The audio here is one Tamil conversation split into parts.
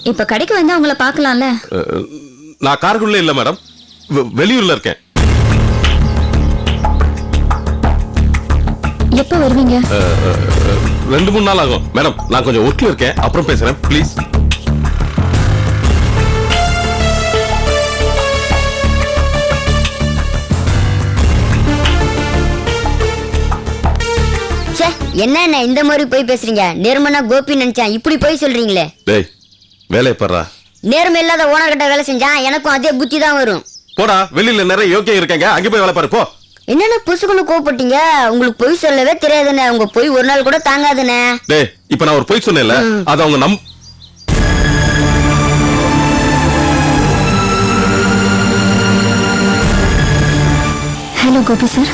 இப்ப கடைக்கு வந்து அவங்கள பார்க்கலாம்ல. நான் காருக்குள்ள இல்ல மேடம், வெளியூர்ல இருக்கேன். எப்ப வருவீங்க? 2-3 நாள் ஆகும் மேடம். நான் கொஞ்சம் ஒர்க்ல இருக்கேன், அப்புறம் பேசுறேன் ப்ளீஸ். என்ன இந்த மாதிரி போய் பேசுறீங்க? நேர்மனா கோபி நினைச்சேன், இப்படி போய் சொல்றீங்களே. டேய் வேலைய பாறா. நேர்மை இல்லாத ஓனர் கிட்ட வேலை செஞ்சா எனக்கும் அதே புத்தி தான் வரும். போடா, வெளியில நிறைய யோக்கியம் இருக்காங்க, அங்க போய் வேலை பாரு போ. என்னன்னா புசுக்குன்னு கோவப்பட்டீங்க? உங்களுக்கு பொய் சொல்லவே தெரியாதுண்ணே. உங்க பொய் ஒரு நாள் கூட தாங்காதுண்ணே. டேய் இப்ப நான் ஒரு பொய் சொன்னேன்ல, அது அவங்க hello Gopi sir,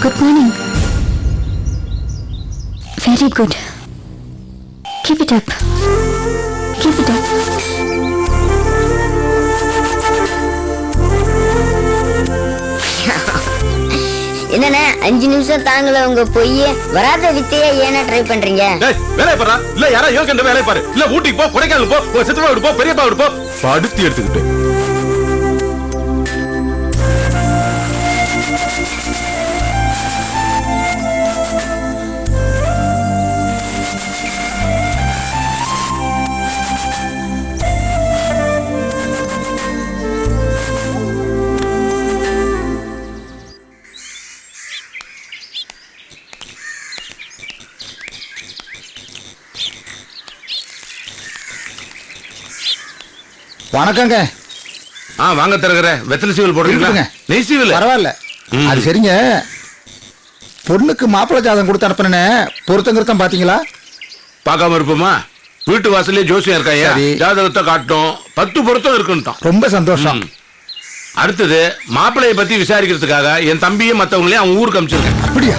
good morning. Very good, keep it up, keep it up. என்னண்ணே 5 நிமிஷம் தாங்கல உங்க பொய்யே வராத வித்தையே ஏன்னா ட்ரை பண்றீங்க? டேய் வேலைய பாறா. இல்ல யாரா யோகண்ட வேலைய பாரு. இல்ல ஊட்டிக்கு போ, கொடைக்கானல் போ, சித்தப்பா வீடு போ, பெரியப்பா வீடு போ. படுத்தி எடுத்துக்கிட்டு வணக்கங்க. வாங்க தரகற. வெத்தலை சீவல் போடுறீங்களா? நெய் சீவல் பரவாயில்ல. அது சரிங்க, பொண்ணுக்கு மாப்பிள்ளை ஜாதகம் கொடுத்து அனுப்புனே, பொருத்தம் பாத்தீங்களா? பார்க்காம இருப்போமா? வீட்டு வாசலே ஜோசியம் இருக்காயா, ஜாதகத்தை காட்டும், 10 பொருத்தம் இருக்குன்ட்டான். ரொம்ப சந்தோஷம். அடுத்தது மாப்பிள்ளைய பத்தி விசாரிக்கிறதுக்காக என் தம்பியும் மத்தவங்களையும் அவன் ஊருக்கு அனுப்பிச்சிருக்கேன். அப்படியா?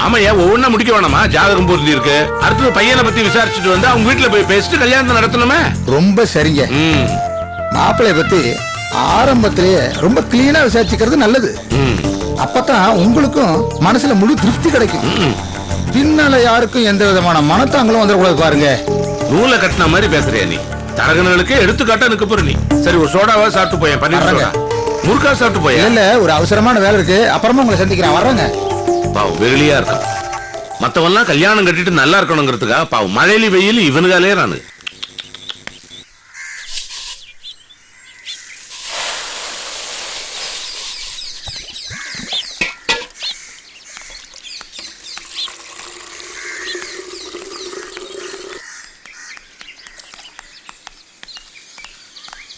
ஆமாயா, ஒவ்வொன்னா முடிக்க வேணாமா? ஜாதகம் பொருந்தி இருக்கு. அடுத்தது பையனை பத்தி விசாரிச்சுட்டு வந்து அவங்க வீட்டுல போய் பேசிட்டு கல்யாணத்தை நடத்தணுமே. ரொம்ப சரிங்க. மாப்பிள்ளைய பத்தி ஆரம்பத்திலேயே ரொம்ப கிளீனா விசாரிச்சுக்கிறது நல்லது. அப்பதான் உங்களுக்கும் மனசுல முழு திருப்தி கிடைக்கும். பின்னால யாருக்கும் எந்த விதமான மனத்தாங்களும் வந்துடக்கூடாது பாருங்க. நூலை கட்டின மாதிரி பேசுறியா நீ? தரகனுக்கு எடுத்துக்காட்டா நிக்க போற நீ. சரி, ஒரு சோடாவா சாப்பிட்டு போயேன், பண்ணிடுறாங்க. முறுக்கா சாப்பிட்டு போயேன். இல்ல, ஒரு அவசரமான வேலை இருக்கு, அப்புறமா உங்களை சந்திக்கிறேன், வர்றேங்க. பாவம் வெகுளியா இருக்கான். மத்தவெல்லாம் கல்யாணம் கட்டிட்டு நல்லா இருக்கணுங்கிறதுக்காக பாவம் மழையில வெயில் இவனுக்காலே ரானு.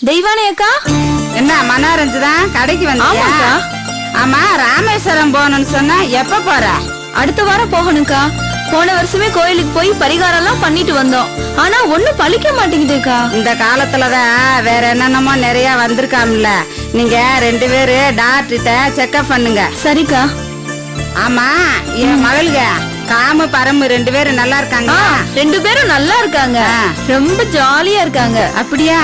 தெய்வானே அக்கா, என்ன மனாரஞ்சுதான் கடைக்கு வந்தியா? ஆமா, ராமேஸ்வரம் போகணும்னு சொன்னா எப்ப போற? அடுத்த வாரம் போகணும்க்கா. போன வருஷமே கோயிலுக்கு போய் பரிகாரம் எல்லாம் பண்ணிட்டு வந்தோம். ஆனா ஒண்ணும் பழிக்க மாட்டேங்குதுக்கா. இந்த காலத்துலதான் வேற என்னென்னமோ நிறைய வந்திருக்காம்ல. நீங்க 2 பேரும் டாக்டர்கிட்ட செக்அப் பண்ணுங்க. சரிக்கா. ஆமா, என் மகளுக காமு பரமு 2 பேரும் நல்லா இருக்காங்க. 2 பேரும் நல்லா இருக்காங்க, ரொம்ப ஜாலியா இருக்காங்க. அப்படியா?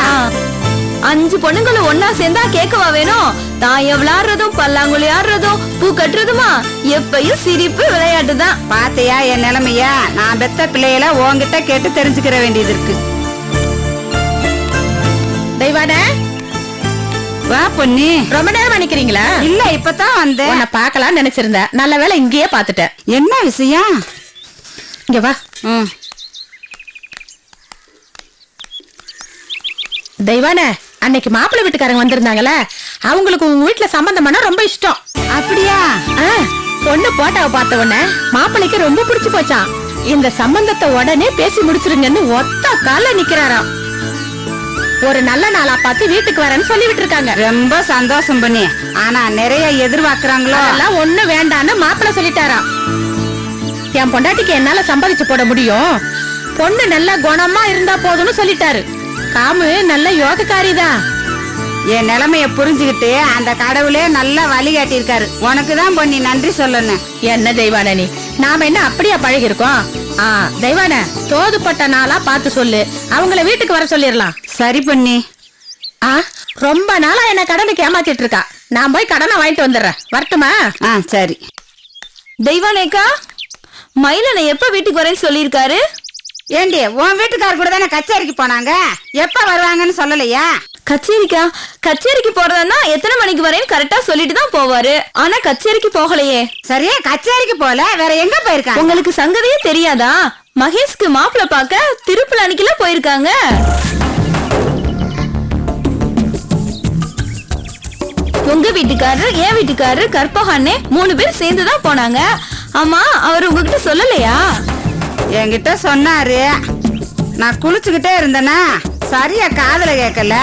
5 பொண்ணுங்களும் ஒன்னா சேர்ந்தா கேட்கவா வேணும்? தாய விளையாடுறதும் பல்லாங்குழி ஆடுறதும் பூ கட்டுறதுமா எப்பயும் சிரிப்பு விளையாட்டு தான். பாத்தியா என் நிலைமைய? நான் பெத்த பிள்ளைகள உன்கிட்ட கேட்டு தெரிஞ்சுக்கிற வேண்டியது இருக்கு. தெய்வானே, வா பொன்னி. ரொம்ப நேரம் நினைக்கிறீங்களா? இல்ல, இப்பதான் வந்தேன். உன்னை பார்க்கலாம் நினைச்சிருந்தேன், நல்ல வேலை இங்கேயே பாத்துட்டேன். என்ன விஷயம்? இங்க வா. தெய்வானே, அன்னைக்கு மாப்பிள்ளை வீட்டுக்காரங்க வந்திருந்தாங்கல்ல, அவங்களுக்கு உங்க வீட்டுல சம்பந்தம் பண்ணா ரொம்ப இஷ்டம். அப்படியா? பொண்ணு போட்டாவை பார்த்த உடனே மாப்பிள்ளைக்கு ரொம்ப பிடிச்சு போச்சான். இந்த சம்பந்தத்தை உடனே பேசி முடிச்சிருங்கன்னு ஒத்த கால நிக்கிறாராம். ஒரு நல்ல நாளா பார்த்து வீட்டுக்கு வரேன்னு சொல்லிவிட்டு இருக்காங்க. ரொம்ப சந்தோஷம் பண்ணி. ஆனா நிறைய எதிர்பார்க்கறாங்களோ? அதெல்லாம் ஒண்ணு வேண்டான்னு மாப்பிள்ளை சொல்லிட்டாராம். என் பொண்டாட்டிக்கு என்னால சம்பாதிச்சு போட முடியும், பொண்ணு நல்ல குணமா இருந்தா போதும்னு சொல்லிட்டாரு. காமு நல்ல யோகக்காரிதான். என் நிலைமைய புரிஞ்சுக்கிட்டு அந்த கடவுளே நல்லா வழி காட்டியிருக்காரு. உனக்குதான் பொன்னி நன்றி சொல்லணும். என்ன தெய்வான நீ, நாம என்ன அப்படியா பழகி இருக்கோம்? தெய்வான, தோதுப்பட்ட நாளா பார்த்து சொல்லு, அவங்கள வீட்டுக்கு வர சொல்லிடலாம். சரி பொன்னி. ரொம்ப நாளா என்ன கடனுக்கு ஏமாத்திட்டு இருக்கா. நான் போய் கடனை வாங்கிட்டு வந்துடுறேன், வரட்டுமா? சரி. தெய்வானேக்கா, மயிலனை எப்ப வீட்டுக்கு வரேன்னு சொல்லியிருக்காரு? ஏண்டி உன் வீட்டுக்காரர் கூட தானே கச்சேரிக்கு போனாங்க, எப்ப வருவாங்கன்னு சொல்லலையா? கச்சேரிக்கு போறதா எத்தனை மணிக்கு வரேன்னு கரெக்டா சொல்லிட்டு தான் போவாரு. ஆனா கச்சேரிக்கு போகலையே. சரியா கச்சேரிக்கு போல வேற எங்க போயிருக்காங்க? உங்களுக்கு சங்கதியே தெரியாதா? மகேஷ்க்கு மாப்பிள்ள பாக்க திருப்பலானிக்குல போயிருக்காங்க. உங்க வீட்டுக்காரர், என் வீட்டுக்காரர், கற்பகானே 3 பேர் சேர்ந்துதான் போனாங்க. ஆமா, அவர் உங்ககிட்ட சொல்லலையா? என்கிட்ட சொன்னாரு. நான் குளிச்சுக்கிட்டே இருந்தேனா சரியா காதுல கேட்கல.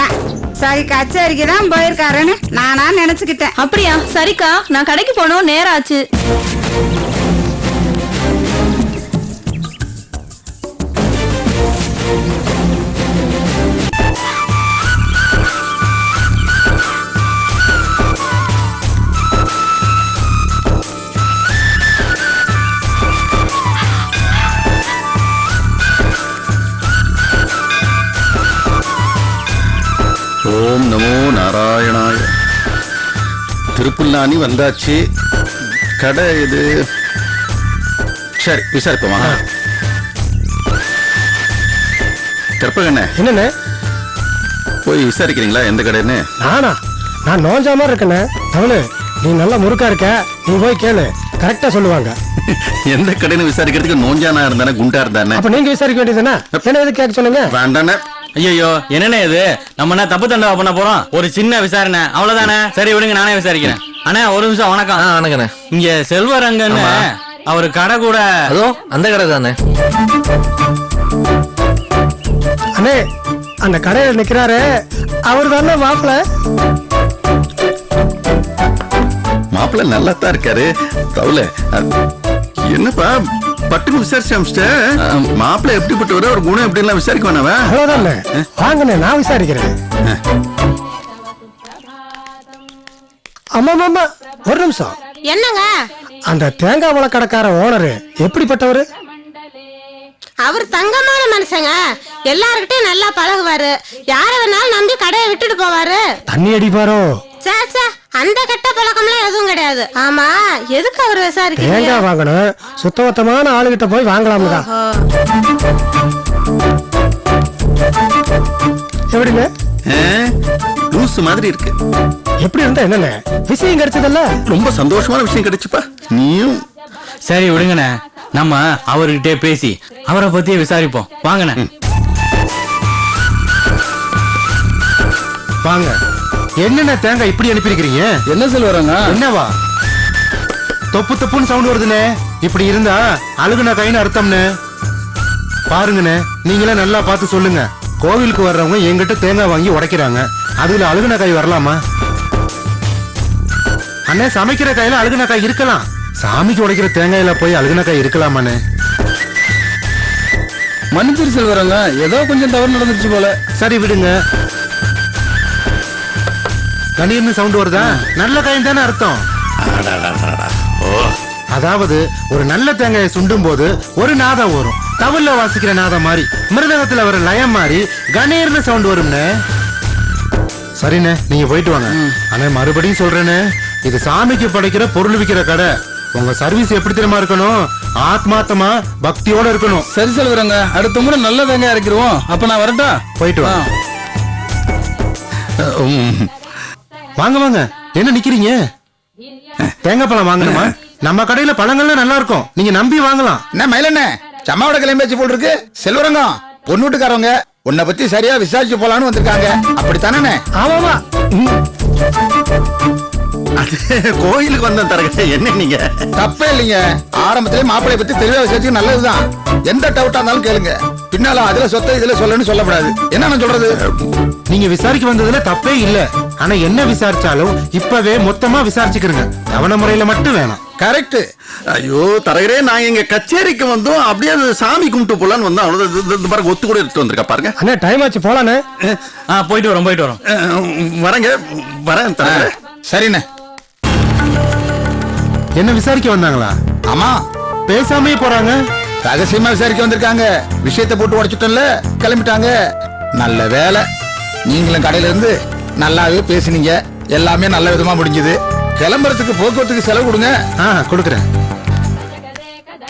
சரி கச்சேரிக்கு தான் போயிருக்காருன்னு நானா நினைச்சுக்கிட்டேன். அப்படியா? சரிக்கா, நான் கடைக்கு போனோம், நேரம் ஆச்சு. ஓம் நமோ நாராயணாய. திருப்புல்லானி வந்தாச்சு. கடை இது. சரி விசாரிப்போமா? கற்பகண்ணே, என்னண்ணே போய் விசாரிக்கிறீங்களா எந்த கடைன்னு? நானா? நான் நோஞ்சா மாதிரி இருக்கேண்ணே. அவனு நீ நல்லா முறுக்கா இருக்க, நீ போய் கேளு, கரெக்டா சொல்லுவாங்க. எந்த கடைன்னு விசாரிக்கிறதுக்கு நோஞ்சானா இருந்தானே குண்டா இருந்தானே? அப்ப நீங்க விசாரிக்க வேண்டியதுதானே? என்ன எது கேட்க சொன்னீங்க? வேண்டானே. ஐயோ என்னண்ணே இது, நம்ம என்ன தப்பு தண்டா பண்ண போறோம்? ஒரு சின்ன விசாரணை அவ்வளவுதானே. சரி விடுங்க, நானே விசாரிக்கிறேன். அண்ணா ஒரு நிமிஷம். வணக்கம். வணக்கண்ணே. இங்க செல்வரங்கன்னு அவரு கடை கூட. அதோ அந்த கடை தானே. அண்ணே, அந்த கடையில் நிக்கிறாரு அவர் தானே மாப்பிள்ள? மாப்பிள்ள நல்லா தான் இருக்காரு. தவுல என்னப்பா பட்டுக்கு விசாரிச்சு மாப்பிள்ள எப்படிப்பட்டவர, ஒரு குணம் எப்படி எல்லாம் விசாரிக்க வேணாவா? அவ்வளவுதானே. வாங்கண்ணே, நான் விசாரிக்கிறேன். ஆமா, ஒரு நிமிஷம். என்னங்க? அந்த தேங்காய் பழ கடைக்கார ஓனரு எப்படிப்பட்டவரு? அவர் தங்கமான மனுஷங்க, எல்லார்கிட்டயும் நல்லா பழகுவாரு. யார வேணாலும் நம்பி கடையை விட்டுட்டு போவாரு. தண்ணி அடிப்பாரோ? சேச்சா, அந்த கெட்ட பழக்கம்லாம் எதுவும் கிடையாது. ஆமா, எதுக்கு அவர் விசாரிக்கிறீங்க? தேங்காய் வாங்கணும், சுத்தபத்தமான ஆளுகிட்ட போய் வாங்கலாம்ல. எப்படிங்க? லூசு மாதிரி இருக்கு. எப்படி இருந்தா என்னண்ணே, விஷயம் கிடைச்சதல்ல? ரொம்ப சந்தோஷமான விஷயம் கிடைச்சுப்பா. நீயும் சரி விடுங்கண்ணே, நம்ம அவர்கிட்டே பேசி அவரை பத்தியே விசாரிப்போம். வாங்கண்ணே. வாங்க. என்னென்ன தேங்காய் இப்படி அனுப்பியிருக்கிறீங்க? என்ன சொல்லுவாங்க? என்னவா தொப்பு தொப்புன்னு சவுண்ட் வருதுண்ணே. இப்படி இருந்தா அழுகுன கைன்னு அர்த்தம்னு பாருங்கண்ணே. நீங்களே நல்லா பார்த்து சொல்லுங்க. கோவிலுக்கு வர்றவங்க எங்கிட்ட தேங்காய் வாங்கி உடைக்கிறாங்க, அதுல அழுகுன காய் வரலாமா? அண்ணே, சமைக்கிற காயில அழுகுன காய் இருக்கலாம், சாமிக்கு உடைக்கிற தேங்காயில போய் அழுகுன காய் இருக்கலாமாண்ணே? மன்னிச்சிரு செல்வரங்க, ஏதோ கொஞ்சம் தவறு நடந்துருச்சு போல. சரி விடுங்க. கணீர்னு சவுண்ட் வருதா? நல்ல காய் தானே அர்த்தம். அதாவது ஒரு நல்ல தேங்காயை சுண்டும் போது ஒரு நாதம் வரும். தவுல்ல வாசிக்கிற நாதம் மாதிரி, மிருதகத்துல வர லயம் மாதிரி கணீர்னு சவுண்ட் வரும்னு. சரிண்ணே, நீங்க போயிட்டு வாங்க. ஆனா மறுபடியும் சொல்றேன்னு, இது சாமிக்கு படைக்கிற பொருள் விற்கிற கடை. உங்க சர்வீஸ் எப்படி தெரியுமா இருக்கணும்? ஆத்மாத்தமா பக்தியோட இருக்கணும். சரி செல்வரங்க, அடுத்த முறை நல்ல தேங்காய் இறக்கிடுவோம். அப்ப நான் வரட்டா? போயிட்டு வாங்க. வாங்க வாங்க, என்ன நிக்கிறீங்க? தேங்காய் பழம் வாங்கணுமா? நம்ம கடையில பழங்கள்லாம் நல்லா இருக்கும், நீங்க நம்பி வாங்கலாம். என்ன மயிலண்ணே, சம்மாவோட கிளம்பியாச்சு போல் இருக்கு. செல்வரங்கம், பொண்ணு வீட்டுக்காரவங்க உன்னை பத்தி சரியா விசாரிச்சு போலான்னு வந்திருக்காங்க, அப்படித்தானே? ஆமாமா. கோயிலுக்கு வந்த தரக என்ன நீங்க? தப்பே இல்லைங்க. ஆரம்பத்திலே மாப்பிள்ளைய பத்தி தெளிவா விசாரிச்சு நல்லதுதான். எந்த டவுட்டா இருந்தாலும் கேளுங்க. பின்னால அதுல சொத்த இதுல சொல்லணும்னு சொல்லக்கூடாது. என்ன நான் சொல்றது? நீங்க விசாரிக்க வந்ததுல தப்பே இல்ல. ஆனா என்ன விசாரிச்சாலும் இப்பவே மொத்தமா விசாரிச்சுக்கிறங்க. கவன முறையில மட்டும் வேணும். கரெக்ட். ஐயோ தரகரே, நாங்க எங்க கச்சேரிக்கு வந்தோம், அப்படியே சாமி கும்பிட்டு போலான்னு வந்தோம். அவ்வளவு பாருங்க, ஒத்து கூட எடுத்து வந்திருக்கா பாருங்க. அண்ணா டைம் ஆச்சு, போலானே. போயிட்டு வரோம், போயிட்டு வரோம். வரங்க, வரேன் தரகரே. சரிண்ணே. என்ன விசாரிக்க வந்தாங்களா? ஆமா. பேசாமே போறாங்க. ரகசியமா விசாரிக்க வந்திருக்காங்க. விஷயத்தை போட்டு உடைச்சிட்டோம்ல, கிளம்பிட்டாங்க. நல்ல வேலை, நீங்களும் கடையில இருந்து நல்லாவே பேசுனீங்க. எல்லாமே நல்ல விதமா முடிஞ்சது. கிளம்புறதுக்கு போக்குவரத்துக்கு செலவு கொடுங்க. கொடுக்குறேன்.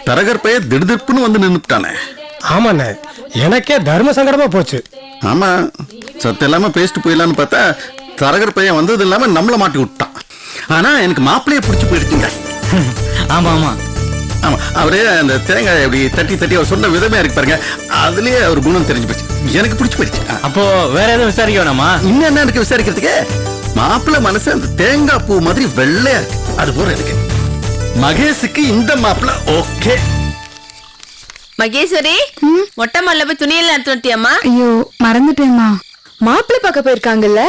தரகர் பைய திடுதிப்புன்னு வந்து நின்னுட்டானே. ஆமாண்ணே, எனக்கே தர்ம சங்கடமா போச்சு. ஆமா, சத்தம் இல்லாம பேசிட்டு போயிடலான்னு பார்த்தா தரகர் பையன் வந்தது இல்லாம நம்மள மாட்டி விட்டான். ஆனா எனக்கு மாப்பிள்ளைய பிடிச்சி போயிடுச்சுங்க. ஆமா ஆமா ஆமா, அவரே அந்த தேங்காய் அப்படி தட்டி தட்டி அவர் சொன்ன விதமே இருக்கு பாருங்க, அதுலயே அவர் குணம் தெரிஞ்சு போச்சு. எனக்கு பிடிச்சி போயிடுச்சு. அப்போ வேற எதுவும் விசாரிக்க வேணாமா? இன்னும் என்ன இருக்கு விசாரிக்கிறதுக்கு? மாப்பிள்ளை மனசு அந்த தேங்காய் பூ மாதிரி வெள்ளையா இருக்கு, அது போல இருக்கு. மகேஷுக்கு இந்த மாப்பிள்ளை ஓகே. மகேஸ்வரி, மொட்டை மால்ல போய் துணியெல்லாம் எடுத்து வந்துட்டியாம்மா? ஐயோ மறந்துட்டேம்மா. மாப்பிள்ளை பார்க்க போயிருக்காங்கல்ல,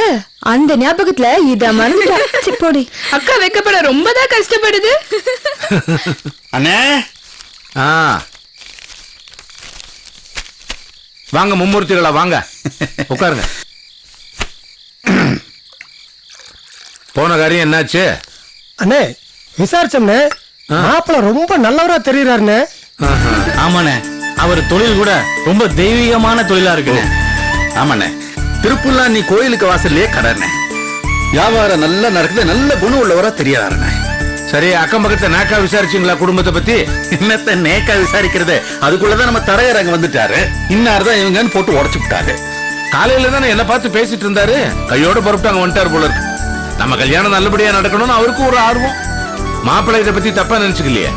அந்த ஞாபகத்துல இத மறந்துட்டா. போடி. அக்கா வைக்கப்பட ரொம்பதான் கஷ்டப்படுது. அண்ணே, வாங்க மும்மூர்த்திகளா, வாங்க உட்காருங்க. போன காரியம் என்னாச்சு? அண்ணே விசாரிச்சோம்னே, மாப்பிள்ள ரொம்ப நல்லவரா தெரியுறாருண்ணே. ஆமாண்ணே, அவர் தொழில் கூட ரொம்ப தெய்வீகமான தொழிலா இருக்குண்ணே. ஆமாண்ணே, திருப்புல்லா நீ கோயிலுக்கு வாசல்லே கடனே, வியாபாரம் நல்லா நடக்குது, நல்ல குணம் உள்ளவரா தெரியாருண்ணே. சரி, அக்கம் பக்கத்தை நேக்கா விசாரிச்சீங்களா குடும்பத்தை பத்தி? என்னத்த நேக்கா விசாரிக்கிறது, அதுக்குள்ளதான் நம்ம தரையர் அங்க வந்துட்டாரு. இன்னார்தான் இவங்கன்னு போட்டு உடச்சு விட்டாரு. காலையில தானே என்ன பார்த்து பேசிட்டு இருந்தாரு, கையோட புறப்பட்டு அங்க வந்துட்டாரு போல இருக்கு. நம்ம கல்யாணம் நல்லபடியா நடக்கணும்னு அவருக்கும் ஒரு ஆர்வம். மாப்பிள்ளை இதை பத்தி தப்பா நினைச்சுக்கலையே?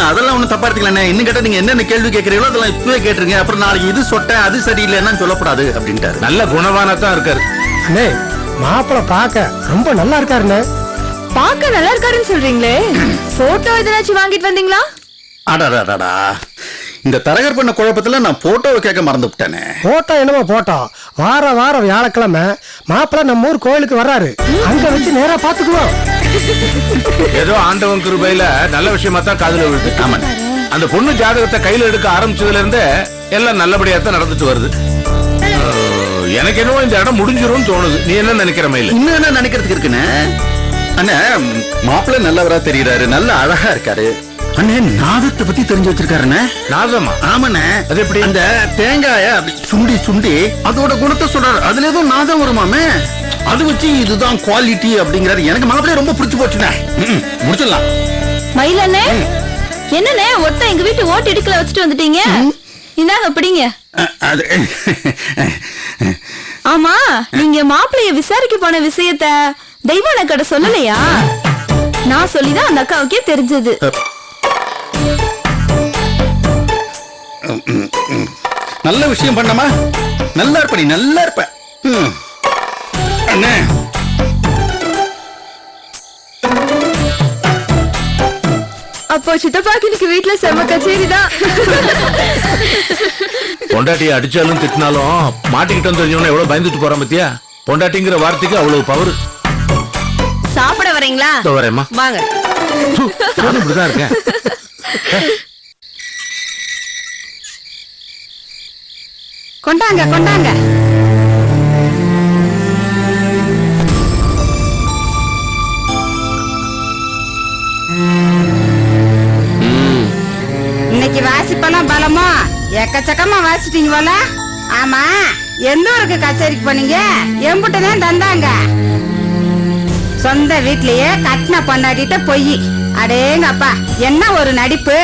அதெல்லாம் ஒண்ணும் தப்பா எடுத்துக்கல. இன்னும் கேட்டா நீங்க என்னென்ன கேள்வி கேட்கறீங்களோ அதெல்லாம் இப்பவே கேட்டுருங்க. அப்புறம் நாளைக்கு இது சொட்ட அது சரியில்லைன்னு சொல்லப்படாது அப்படின்ட்டாரு. நல்ல குணவானத்தான் இருக்காரு. அண்ணே மாப்பிள்ள பார்க்க ரொம்ப நல்லா இருக்காருண்ணே. பார்க்க நல்லா இருக்காருன்னு சொல்றீங்களே, போட்டோ எதனாச்சும் வாங்கிட்டு வந்தீங்களா? அடாடாடா, இந்த தரகர் பண்ண குழப்பத்துல நான் போட்டோவை கேட்க மறந்து விட்டேனே. போட்டோ என்னமோ போட்டோ, வாரம் வியாழக்கிழமை மாப்பிள்ள நம்ம ஊர் கோயிலுக்கு வர்றாரு, அங்க வச்சு நேரா பாத்துக்குவோம். ஏதோ ஆண்டவன் கிருபையில நல்ல விஷயமா தான் காதுல விழுது. ஆமா, அந்த பொண்ணு ஜாதகத்தை கையில எடுக்க ஆரம்பிச்சதுல இருந்து எல்லாம் நல்லபடியா தான் நடந்துட்டு வருது. எனக்கு என்னவோ இந்த இடம் முடிஞ்சிரும் தோணுது. நீ என்ன நினைக்கிற மயில? இன்னும் என்ன நினைக்கிறதுக்கு இருக்குன்னு அண்ணே, மாப்பிள்ள நல்லவரா தெரியுறாரு, நல்ல அழகா இருக்காரு. அண்ணே நாதத்தை பத்தி தெரிஞ்சு வச்சிருக்காருண்ணே. நாதமா? ஆமாண்ணே. அது எப்படி? அந்த தேங்காய சுண்டி சுண்டி அதோட குணத்தை சொல்றாரு, அதுல ஏதோ நாதம் வருமாமே, அது வச்சு இதுதான் குவாலிட்டி அப்படிங்கிறாரு. எனக்கு மாப்பிள்ளைய ரொம்ப பிடிச்சு போச்சுண்ணே. முடிச்சிடலாம். மயிலண்ணே, என்னண்ணே ஒத்த எங்க வீட்டு ஓட்டு இடுக்கல வச்சுட்டு வந்துட்டீங்க? இந்தாங்க பிடிங்க. அது ஆமா, நீங்க மாப்பிள்ளைய விசாரிக்க போன விஷயத்த தெய்வான கடை சொல்லலையா? நான் சொல்லிதான் அந்த அக்காவுக்கே தெரிஞ்சது. நல்ல விஷயம் பண்ணமா, நல்லா இருப்ப, நீ நல்லா இருப்ப. அண்ணே அப்போ சித்தப்பாக்கு இன்னைக்கு வீட்டுல செம்ம கச்சேரி தான். பொண்டாட்டியை அடிச்சாலும் திட்டினாலும் மாட்டிக்கிட்டோம் தெரிஞ்சவன எவ்வளவு பயந்துட்டு போறான் பத்தியா? பொண்டாட்டிங்கிற வார்த்தைக்கு அவ்வளவு பவர். சாப்பிட வரீங்களா? வரேம்மா, வாங்க. நானும் இப்படிதான் இருக்கேன். கொண்டாங்க கொண்டாங்க. இன்னைக்கு வாசிப்பெல்லாம் பலமோ எக்கச்சக்கமா வாசிட்டீங்க போல. ஆமா, எந்த ஊருக்கு கச்சேரிக்கு போனீங்க? எம்புட்டுதான் தந்தாங்க. சொந்த வீட்லயே கட்டின பொண்டாட்டிட்ட பொய். அடேங்கப்பா, என்ன ஒரு நடிப்பு.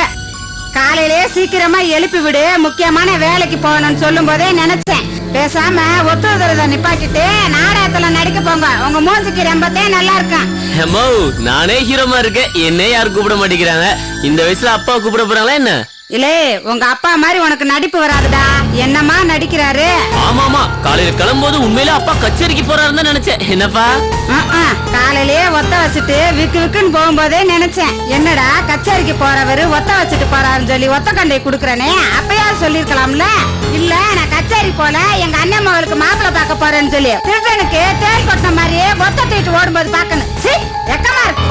காலையிலேயே சீக்கிரமா எழுப்பி விடு, முக்கியமான வேலைக்கு போகணும்னு சொல்லும் போதே நினைச்சேன் பேசாம ஒத்துழைத நிப்பாட்டிட்டு நாடகத்துல நடிக்க போங்க. உங்க மூஞ்சிக்கு ரொம்பத்தே நல்லா இருக்கும். ஹெமோ, நானே ஹீரோமா இருக்கேன், என்ன யாரும் கூப்பிட மாட்டேங்கிறாங்க. இந்த வயசுல அப்பா கூப்பிட போறாங்களா என்ன? இல்லே, உங்க அப்பா மாதிரி உனக்கு நடிப்பு வராதுடா. என்னமா நடிக்கிறாரு? ஆமா ஆமா, காலையில கிளம்போது உண்மையில அப்பா கச்சேரிக்கு போறாருன்னு நினைச்சேன். என்னப்பா? காலையிலேயே ஒத்த வச்சுட்டு விக்கு விக்குன்னு போகும்போதே நினைச்சேன், என்னடா கச்சேரிக்கு போறவரு ஒத்த வச்சுட்டு போறாருன்னு சொல்லி ஒத்த கண்டை குடுக்கறனே, அப்பயா சொல்லிருக்கலாம்ல. இல்ல, நான் கச்சேரி போல எங்க அண்ணன் மகளுக்கு மாப்பிள்ளை பார்க்க போறேன்னு சொல்லி திருடனுக்கு தேர் கொட்டின மாதிரியே ஒத்த தூக்கிட்டு ஓடும்போது பாக்கணும். வெக்கமா இருக்கு.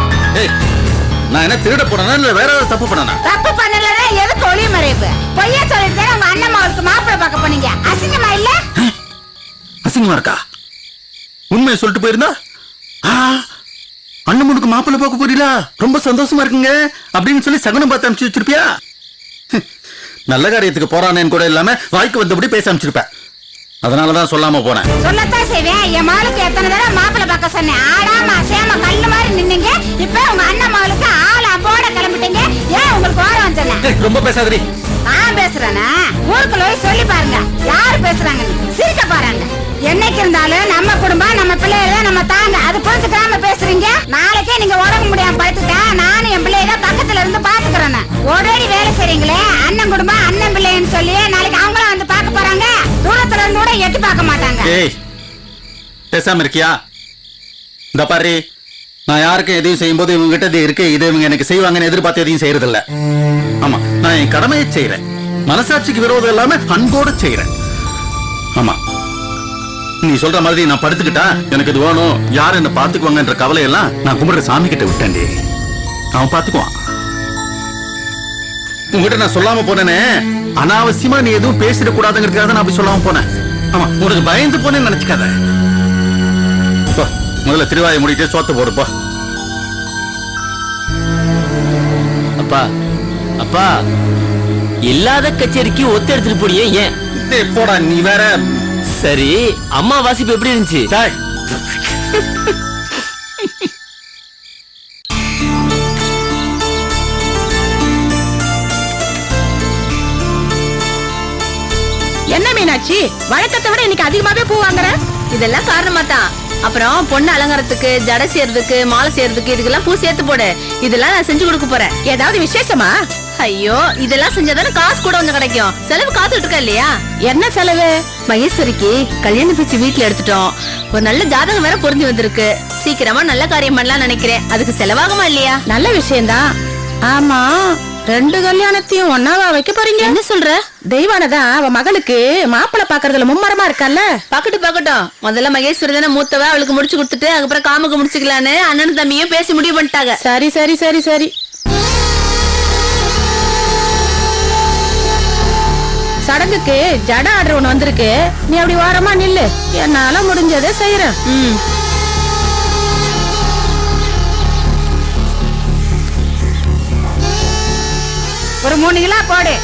நான் என்ன திருட போனா இல்ல வேற ஏதாவது தப்பு பண்ணனா? தப்பு பண்ணலன்னா எதுக்கு ஒளி மறைப்பு? பொய்யா சொல்லிட்டு உங்க அண்ணன் மகளுக்கு மாப்பிள்ளை பார்க்க போனீங்க. அசிங்கமா இல்ல? அசிங்கமா இருக்கா? உண்மையை சொல்லிட்டு போயிருந்தா, அண்ணனுக்கு மாப்பிள்ளை பார்க்க போறீங்களா, ரொம்ப சந்தோஷமா இருக்குங்க அப்படின்னு சொல்லி சகுனம் பார்த்து அனுப்பிச்சு வச்சிருப்பியா? நல்ல காரியத்துக்கு போறானேன்னு கூட இல்லாம வாய்க்கு வந்தபடி பேச அனுப்பிச்சிருப்பேன். அதனாலதான் சொல்லாம போனேன். சொல்லத்தான் செய்வேன். என் மகளுக்கு எத்தனை தடவை மாப்பிள்ளை பார்க்க சொன்னேன். ஆடாமா சேம கல்லு மாதிரி நின்னீங்க. இப்ப உங்க அண்ணன் மகளுக்கு ஆள் அம்போட கிளம்பிட்டீங்க. ஏன் உங்களுக்கு வாரம் வந்தேன்? ரொம்ப பேசாதடி. நான் பேசுறேனா? ஊருக்குள்ள போய் சொல்லி பாருங்க யாரு பேசுறாங்கன்னு. சிரிக்க பாருங்க. என்னைக்கு இருந்தாலும் நம்ம குடும்பம் நம்ம பிள்ளைகள் நம்ம தாங்க. அது புரிஞ்சுக்காம பேசுறீங்க. நாளைக்கே நீங்க உடம்பு முடியாம படுத்துட்டா நானும் என் பிள்ளைய பக்கத்துல இருந்து பாத்துக்கிறேன். ஓடோடி வேலை செய்றீங்களே அண்ணன் குடும்பம் அண்ணன் பிள்ளைன்னு சொல்லி நாளைக்கு அவங்களும் வந்து பார்க்க போறாங்க. தூரத்துல இருந்து கூட எட்டி பார்க்க மாட்டாங்க. ஏய் பேசாம இருக்கியா? இந்த பாரு, நான் யாருக்கும் எதையும் செய்யும் போது இவங்க கிட்ட இருக்கு இது இவங்க எனக்கு செய்வாங்கன்னு எதிர்பார்த்து எதையும் செய்யறது இல்ல. ஆமா, நான் என் கடமையை செய்யறேன். மனசாட்சிக்கு விரோதம் இல்லாம அன்போட செய்யறேன். ஆமா, நீ சொல்ற மாதிரி நான் படுத்துக்கிட்டா எனக்கு இது வேணும் யாரு என்ன பாத்துக்குவாங்கன்ற கவலை எல்லாம் நான் கும்பிடுற சாமி கிட்ட விட்டேன்டி. அவன் பாத்துக்குவான். உங்ககிட்ட நான் சொல்லாம போனேனே, அனாவசியமா நீ எதுவும் பேசிட கூடாதுங்கிறதுக்காக நான் அப்படி சொல்லாம போனேன். ஆமா, உனக்கு பயந்து போனேன்னு நினைச்சுக்காத. முதல்ல திருவாயை முடிட்டு சோத்து போடுப்பா. அப்பா அப்பா இல்லாத கச்சேரிக்கு ஒத்து எடுத்துட்டு போடியே ஏன்? போடா நீ வேற. சரி, அம்மா வாசிப்பு எப்படி இருந்துச்சு? என்ன மீனாட்சி, வழக்கத்தை விட இன்னைக்கு அதிகமாவே பூ வாங்குற? இதெல்லாம் காரணமா தான். அப்புறம் பொண்ணு அலங்காரத்துக்கு ஜடை செய்யறதுக்கு மாலை செய்யறதுக்கு இதுக்கெல்லாம் பூ சேர்த்து போடு. இதெல்லாம் நான் செஞ்சு கொடுக்க போறேன். ஏதாவது விசேஷமா? ஐயோ, இதெல்லாம் செஞ்சாதானே காசு கூட கொஞ்சம் கிடைக்கும். செலவு காத்துட்டு இருக்கா இல்லையா? என்ன செலவு? மகேஸ்வரிக்கு கல்யாண பேச்சு வீட்டுல எடுத்துட்டோம். ஒரு நல்ல ஜாதகம் வேற பொருந்தி வந்திருக்கு. சீக்கிரமா நல்ல காரியம் பண்ணலாம் நினைக்கிறேன். அதுக்கு செலவாகுமா இல்லையா? நல்ல விஷயம்தான். ஆமா, 2 கல்யாணத்தையும் ஒன்னாவா வைக்க போறீங்க? என்ன சொல்ற? தெய்வானதான் அவ மகளுக்கு மாப்பிள்ளை பாக்குறதுல மும்மரமா இருக்கல்ல. பாக்கட்டும். முதல்ல மகேஸ்வரி தானே மூத்தவ, அவளுக்கு முடிச்சு கொடுத்துட்டு அதுக்கப்புறம் காமுக்கு முடிச்சுக்கலான்னு அண்ணன் தம்பியும் பேசி முடிவு பண்ணிட்டாங்க. சரி. சடங்குக்கு ஜட ஆர்டர் ஒண்ணு வந்திருக்கு. நீ அப்படி வாரமா நில்லு, என்னால முடிஞ்சதை செய்யறேன். ஒரு 3 கிலோ போடு.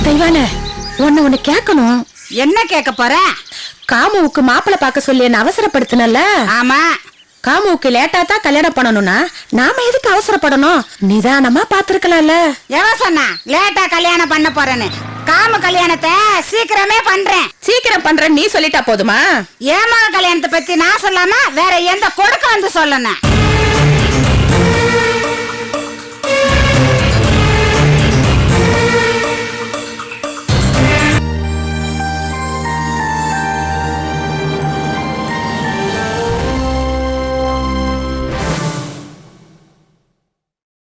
தெய்வானே, ஒண்ணு கேட்கணும். என்ன கேட்க போற? காமுவுக்கு மாப்பிள்ளை பார்க்க சொல்லி என்ன அவசரப்படுத்தினல்ல? ஆமா. காமுவுக்கு லேட்டா தான் கல்யாணம் பண்ணணும்னா நாம எதுக்கு அவசரப்படணும்? நிதானமா பாத்துருக்கலாம்ல. எவன் சொன்னா லேட்டா கல்யாணம் பண்ண போறேன்னு? காம கல்யாணத்தை சீக்கிரமே பண்றேன். சீக்கிரம் பண்றேன்னு நீ சொல்லிட்டா போதுமா? ஏமாக கல்யாணத்தை பத்தி நான் சொல்லாம வேற எந்த கொடுக்க வந்து சொல்லணும்?